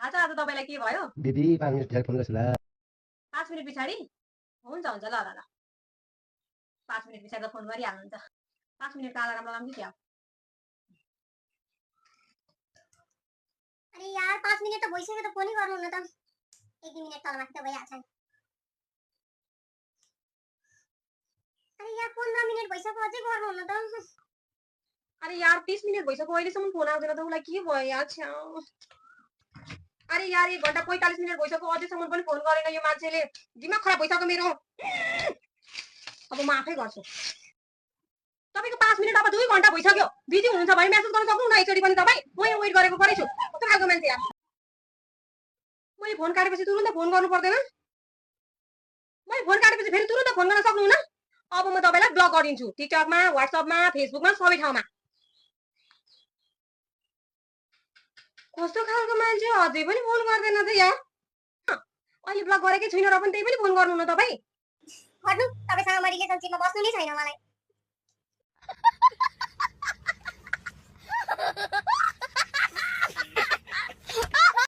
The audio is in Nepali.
आज आज तपाईँलाई के भयो? दिदी 5 मिनेट पछाडि फोन गर्छु ल। 5 मिनेट पछाडि? हुन्छ हुन्छ, ल ल ल। 5 मिनेट पछाडि त फोन गरिहाल्नुहुन्छ। 5 मिनेटको अलार्म लगाउँ कि क्या? अरे यार 5 मिनेट त भइसक्यो त फोनै गर्नु न त। 1 मिनेट तलमाथि त भइहाल्छ नि। अरे यार 15 मिनेट भइसक्यो अझै गर्नु न त। अरे यार 30 मिनेट भइसक्यो अहिलेसम्म फोन आउँदैन त उसलाई के भयो यार छ्या। अरे यार 1 घन्टा 45 मिनेट भइसक्यो अझैसम्म पनि फोन गरेन यो मान्छेले। दिमाग खराब भइसक्यो मेरो। अब म आफै गर्छु। तपाईको 5 मिनेट अब 2 घन्टा भइसक्यो। बिजी हुनुहुन्छ भने मेसेज गर्न सक्नुहुन्न एकचोटी पनि तपाईँ। म यहाँ वेट गरेको परेछु। कस्तो खालको मान्छे यार। मैले फोन काटेपछि तुरुन्त फोन गर्नु पर्दैन? मैले फोन काटेपछि फेरि तुरुन्त फोन गर्न सक्नुहुन्न? अब म तपाईलाई ब्लक गरिदिन्छु। टिकटकमा, व्हाट्सएपमा, फेसबुकमा सबै ठाउँमा। कस्तो खालको मान्छे अझै पनि फोन गर्दैन त यार। अहिले ब्लक गरेकै छुइनँ र पनि त्यही पनि फोन गर्नुहुन्न तपाईँ? हट्नु, तपाईसँग म रिलेसनशिपमा बस्नु नै छैन मलाई।